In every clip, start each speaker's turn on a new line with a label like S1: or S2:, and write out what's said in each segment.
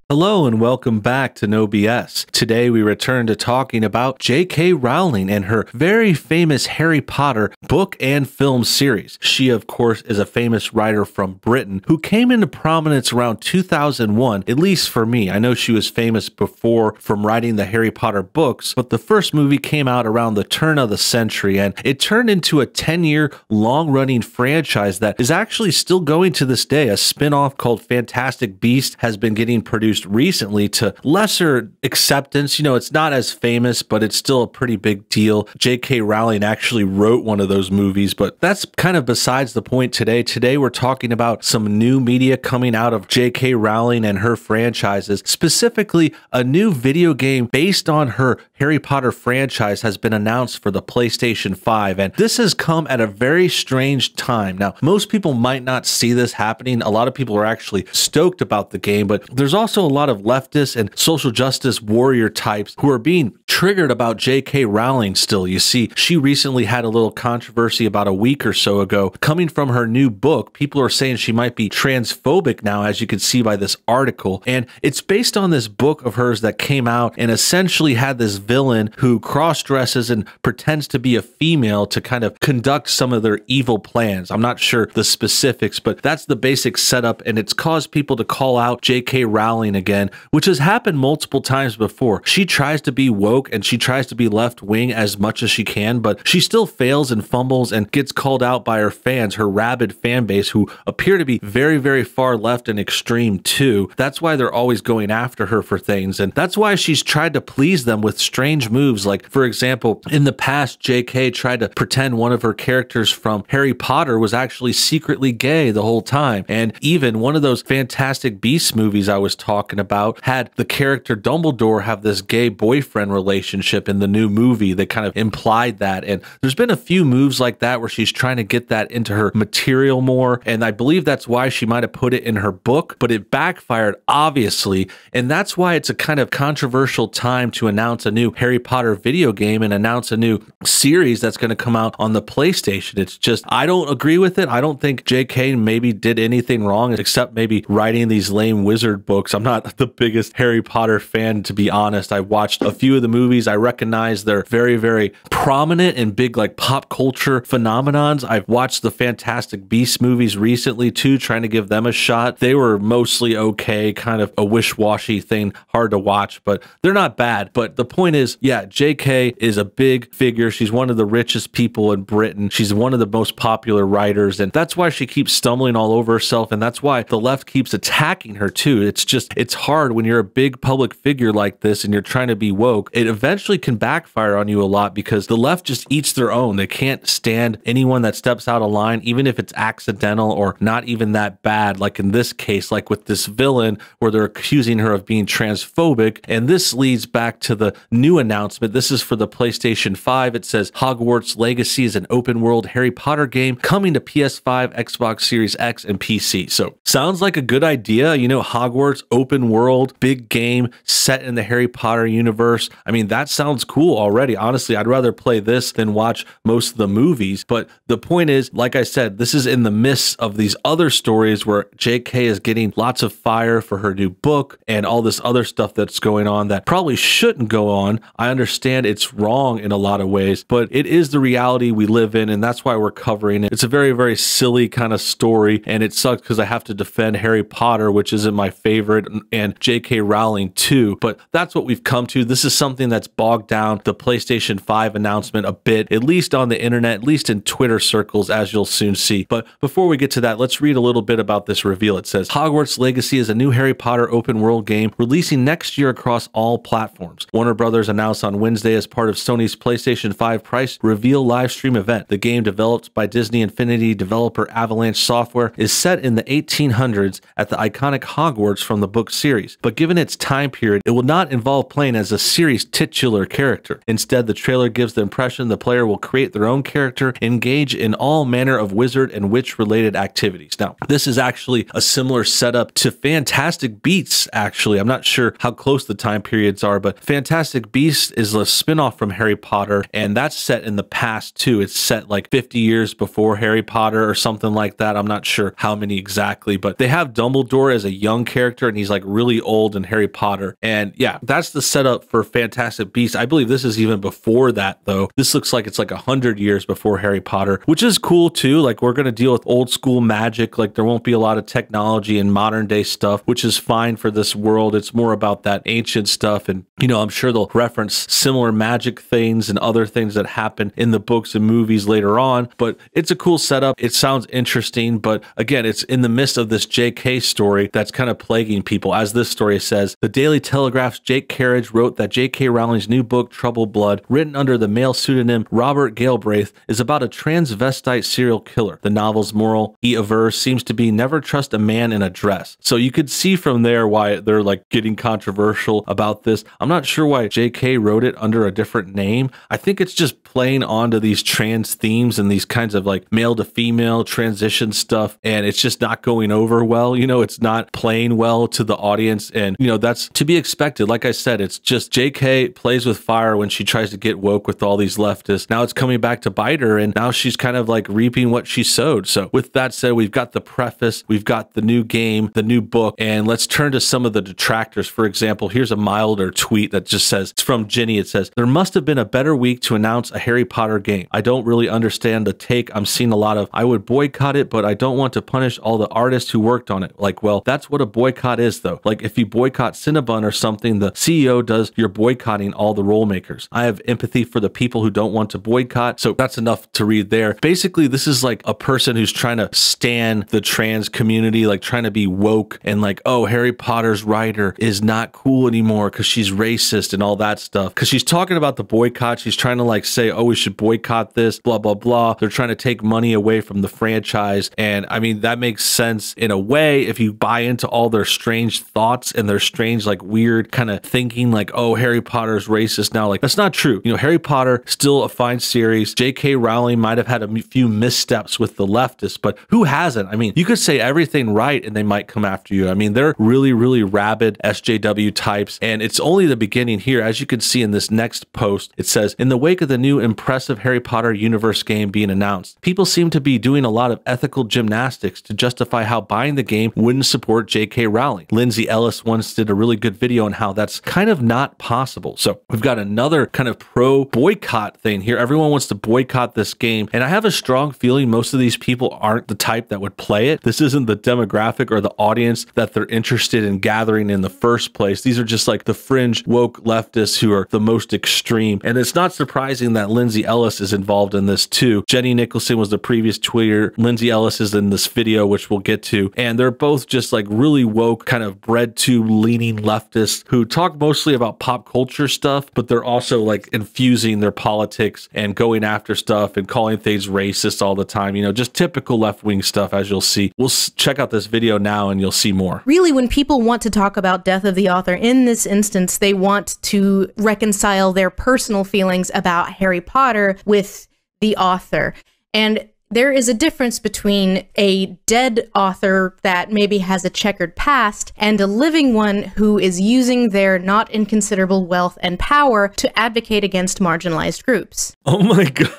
S1: Hello and welcome back to NoBS. Today we return to talking about J.K. Rowling and her very famous Harry Potter book and film series. She, of course, is a famous writer from Britain who came into prominence around 2001, at least for me. I know she was famous before from writing the Harry Potter books, but the first movie came out around the turn of the century, and it turned into a 10-year long-running franchise that is actually still going to this day. A spin-off called Fantastic Beasts has been getting produced recently to lesser acceptance. You know, it's not as famous, but it's still a pretty big deal. J.K. Rowling actually wrote one of those movies, but that's kind of besides the point today. Today, we're talking about some new media coming out of J.K. Rowling and her franchises. Specifically, a new video game based on her Harry Potter franchise has been announced for the PlayStation 5, and this has come at a very strange time. Now, most people might not see this happening. A lot of people are actually stoked about the game, but there's also a lot of leftists and social justice warrior types who are being triggered about J.K. Rowling still. You see, she recently had a little controversy about a week or so ago. Coming from her new book, people are saying she might be transphobic now, as you can see by this article. And it's based on this book of hers that came out and essentially had this villain who cross-dresses and pretends to be a female to kind of conduct some of their evil plans. I'm not sure the specifics, but that's the basic setup, and it's caused people to call out J.K. Rowling again, which has happened multiple times before. She tries to be woke and she tries to be left wing as much as she can, but she still fails and fumbles and gets called out by her fans, her rabid fan base, who appear to be very, very far left and extreme too. That's why they're always going after her for things, and that's why she's tried to please them with strange moves. Like, for example, in the past, JK tried to pretend one of her characters from Harry Potter was actually secretly gay the whole time, and even one of those Fantastic Beasts movies I was talking about had the character Dumbledore have this gay boyfriend relationship in the new movie. They kind of implied that, and there's been a few moves like that where she's trying to get that into her material more, and I believe that's why she might have put it in her book, but it backfired, obviously, and that's why it's a kind of controversial time to announce a new Harry Potter video game and announce a new series that's going to come out on the PlayStation. It's just, I don't agree with it. I don't think JK maybe did anything wrong except maybe writing these lame wizard books. I'm not the biggest Harry Potter fan, to be honest. I watched a few of the movies. I recognize they're very, very prominent and big, like, pop culture phenomenons. I've watched the Fantastic Beasts movies recently too, trying to give them a shot. They were mostly okay, kind of a wish-washy thing, hard to watch, but they're not bad. But the point is, yeah, JK is a big figure. She's one of the richest people in Britain. She's one of the most popular writers, and that's why she keeps stumbling all over herself, and that's why the left keeps attacking her too. It's just, it's hard when you're a big public figure like this and you're trying to be woke. It eventually can backfire on you a lot because the left just eats their own. They can't stand anyone that steps out of line, even if it's accidental or not even that bad. Like in this case, like with this villain where they're accusing her of being transphobic. And this leads back to the new announcement. This is for the PlayStation 5. It says Hogwarts Legacy is an open world Harry Potter game coming to PS5, Xbox Series X, and PC. So sounds like a good idea. You know, Hogwarts, open world, big game set in the Harry Potter universe. I mean, that sounds cool already. Honestly, I'd rather play this than watch most of the movies. But the point is, like I said, this is in the midst of these other stories where JK is getting lots of fire for her new book and all this other stuff that's going on that probably shouldn't go on. I understand it's wrong in a lot of ways, but it is the reality we live in, and that's why we're covering it. It's a very, very silly kind of story, and it sucks because I have to defend Harry Potter, which isn't my favorite, and J.K. Rowling too, but that's what we've come to. This is something that's bogged down the PlayStation 5 announcement a bit, at least on the internet, at least in Twitter circles, as you'll soon see. But before we get to that, let's read a little bit about this reveal. It says, Hogwarts Legacy is a new Harry Potter open world game releasing next year across all platforms. Warner Brothers announced on Wednesday as part of Sony's PlayStation 5 price reveal live stream event. The game, developed by Disney Infinity developer Avalanche Software, is set in the 1800s at the iconic Hogwarts from the book series, but given its time period, it will not involve playing as a series titular character. Instead, the trailer gives the impression the player will create their own character, engage in all manner of wizard and witch related activities. Now, this is actually a similar setup to Fantastic Beasts, actually. I'm not sure how close the time periods are, but Fantastic Beasts is a spin-off from Harry Potter, and that's set in the past too. It's set like 50 years before Harry Potter or something like that. I'm not sure how many exactly, but they have Dumbledore as a young character, and he's like like really old in Harry Potter. And yeah, that's the setup for Fantastic Beasts. I believe this is even before that though. This looks like it's like 100 years before Harry Potter, which is cool too. Like we're going to deal with old school magic. Like there won't be a lot of technology and modern day stuff, which is fine for this world. It's more about that ancient stuff. And, you know, I'm sure they'll reference similar magic things and other things that happen in the books and movies later on. But it's a cool setup. It sounds interesting. But again, it's in the midst of this JK story that's kind of plaguing people. As this story says, the Daily Telegraph's Jake Carriage wrote that J.K. Rowling's new book, Troubled Blood, written under the male pseudonym Robert Galbraith, is about a transvestite serial killer. The novel's moral, he avers, seems to be never trust a man in a dress. So you could see from there why they're like getting controversial about this. I'm not sure why J.K. wrote it under a different name. I think it's just playing onto these trans themes and these kinds of like male to female transition stuff, and it's just not going over well. You know, it's not playing well to the audience, and you know, that's to be expected. Like I said, it's just J.K. plays with fire when she tries to get woke with all these leftists. Now it's coming back to bite her, and now she's kind of like reaping what she sowed. So with that said, we've got the preface, we've got the new game, the new book, and let's turn to some of the detractors. For example, here's a milder tweet that just says, it's from Ginny. It says, there must have been a better week to announce a Harry Potter game. I don't really understand the take. I'm seeing a lot of, I would boycott it, but I don't want to punish all the artists who worked on it. Like, well, that's what a boycott is though. Like if you boycott Cinnabon or something, the CEO does, you're boycotting all the role makers. I have empathy for the people who don't want to boycott. So that's enough to read there. Basically, this is like a person who's trying to stan the trans community, like trying to be woke and like, oh, Harry Potter's writer is not cool anymore because she's racist and all that stuff. Because she's talking about the boycott. She's trying to like say, oh, we should boycott this, blah, blah, blah. They're trying to take money away from the franchise. And I mean, that makes sense in a way if you buy into all their strange thoughts and their strange, like weird kind of thinking like, oh, Harry Potter's racist now. Like that's not true. You know, Harry Potter, still a fine series. J.K. Rowling might have had a few missteps with the leftists, but who hasn't? I mean, you could say everything right and they might come after you. I mean, they're really, really rabid SJW types. And it's only the beginning here. As you can see in this next post, it says, in the wake of the new impressive Harry Potter universe game being announced, people seem to be doing a lot of ethical gymnastics to justify how buying the game wouldn't support J.K. Rowling. Lindsay Ellis once did a really good video on how that's kind of not possible. So we've got another kind of pro boycott thing here. Everyone wants to boycott this game. And I have a strong feeling most of these people aren't the type that would play it. This isn't the demographic or the audience that they're interested in gathering in the first place. These are just like the fringe woke leftists who are the most extreme. And it's not surprising that Lindsay Ellis is involved in this too. Jenny Nicholson was the previous tweeter. Lindsay Ellis is in this video, which we'll get to. And they're both just like really woke, kind of bred to leaning leftists who talk mostly about pop culture stuff, but they're also like infusing their politics and going after stuff and calling things racist all the time. You know, just typical left-wing stuff, as you'll see. We'll check out this video now and you'll see more.
S2: Really, when people want to talk about death of the author, in this instance, they want to reconcile their personal feelings about Harry Potter with the author. And there is a difference between a dead author that maybe has a checkered past and a living one who is using their not inconsiderable wealth and power to advocate against marginalized groups.
S1: Oh my God.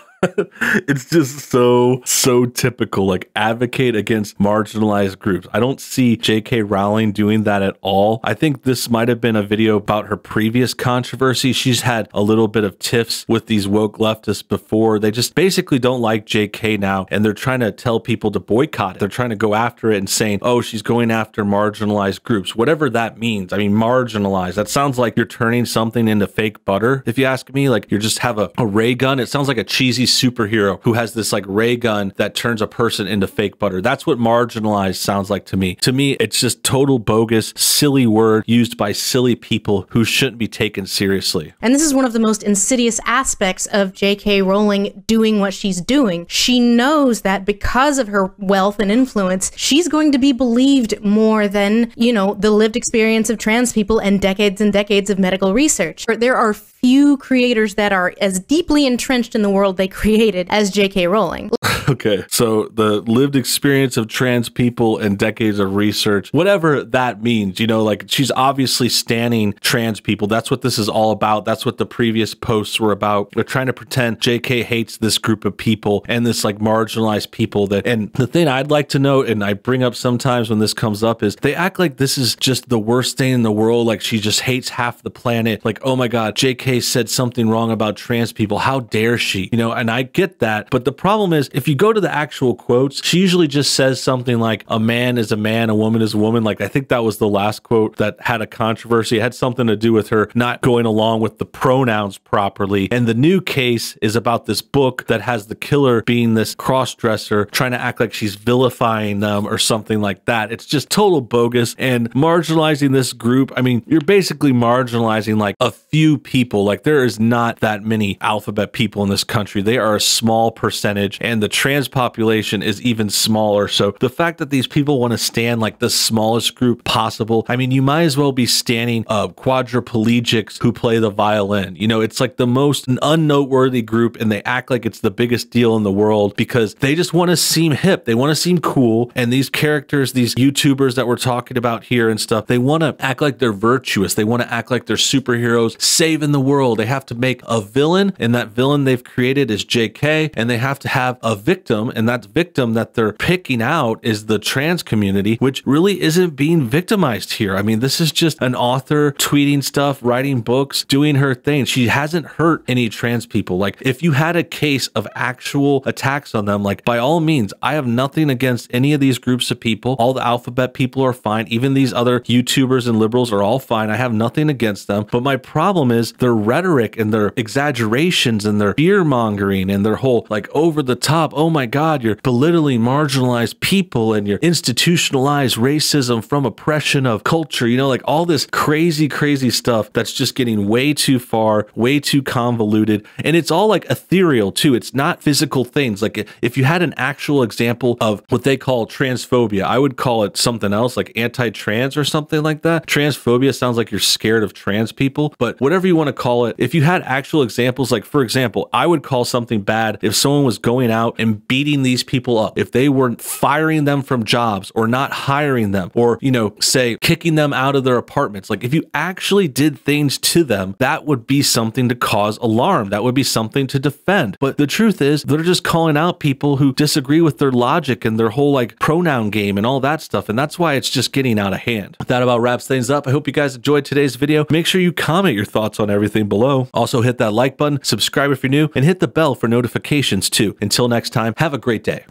S1: It's just so typical, like advocate against marginalized groups. I don't see J.K. Rowling doing that at all. I think this might have been a video about her previous controversy. She's had a little bit of tiffs with these woke leftists before. They just basically don't like J.K. now, and they're trying to tell people to boycott it. They're trying to go after it and saying, oh, she's going after marginalized groups, whatever that means. I mean, marginalized, that sounds like you're turning something into fake butter. If you ask me, like you just have a ray gun. It sounds like a cheesy superhero who has this like ray gun that turns a person into fake butter. That's what marginalized sounds like to me. To me, it's just total bogus, silly word used by silly people who shouldn't be taken seriously.
S2: And this is one of the most insidious aspects of J.K. Rowling doing what she's doing. She knows that because of her wealth and influence, she's going to be believed more than, you know, the lived experience of trans people and decades of medical research. There are few creators that are as deeply entrenched in the world they created as J.K. Rowling.
S1: Okay, so the lived experience of trans people and decades of research, whatever that means, you know, like she's obviously standing trans people. That's what this is all about. That's what the previous posts were about. They're trying to pretend JK hates this group of people and this like marginalized people that, and the thing I'd like to note, and I bring up sometimes when this comes up, is they act like this is just the worst thing in the world. Like she just hates half the planet. Like, oh my God, JK said something wrong about trans people. How dare she? You know, and I get that. But the problem is, if you go to the actual quotes, she usually just says something like a man is a man, a woman is a woman. Like I think that was the last quote that had a controversy. It had something to do with her not going along with the pronouns properly. And the new case is about this book that has the killer being this cross-dresser trying to act like she's vilifying them or something like that. It's just total bogus and marginalizing this group. I mean, you're basically marginalizing like a few people. Like there is not that many alphabet people in this country. They are a small percentage, and the trans population is even smaller. So the fact that these people want to stand like the smallest group possible, I mean, you might as well be standing quadriplegics who play the violin. You know, it's like the most unnoteworthy group, and they act like it's the biggest deal in the world because they just want to seem hip. They want to seem cool. And these characters, these YouTubers that we're talking about here and stuff, they want to act like they're virtuous. They want to act like they're superheroes saving the world. They have to make a villain, and that villain they've created is JK, and they have to have a victim, and that victim that they're picking out is the trans community, which really isn't being victimized here. I mean, this is just an author tweeting stuff, writing books, doing her thing. She hasn't hurt any trans people. Like if you had a case of actual attacks on them, like by all means, I have nothing against any of these groups of people. All the alphabet people are fine. Even these other YouTubers and liberals are all fine. I have nothing against them. But my problem is their rhetoric and their exaggerations and their fear mongering and their whole like over the top, oh my God, you're belittling marginalized people and you're institutionalized racism from oppression of culture, you know, like all this crazy, crazy stuff that's just getting way too far, way too convoluted. And it's all like ethereal too. It's not physical things. Like if you had an actual example of what they call transphobia, I would call it something else like anti-trans or something like that. Transphobia sounds like you're scared of trans people, but whatever you want to call it, if you had actual examples, like for example, I would call something bad if someone was going out and beating these people up, if they weren't firing them from jobs or not hiring them, or, you know, say kicking them out of their apartments. Like if you actually did things to them, that would be something to cause alarm. That would be something to defend. But the truth is they're just calling out people who disagree with their logic and their whole like pronoun game and all that stuff. And that's why it's just getting out of hand. That about wraps things up. I hope you guys enjoyed today's video. Make sure you comment your thoughts on everything below. Also hit that like button, subscribe if you're new, and hit the bell for notifications too. Until next time, have a great day.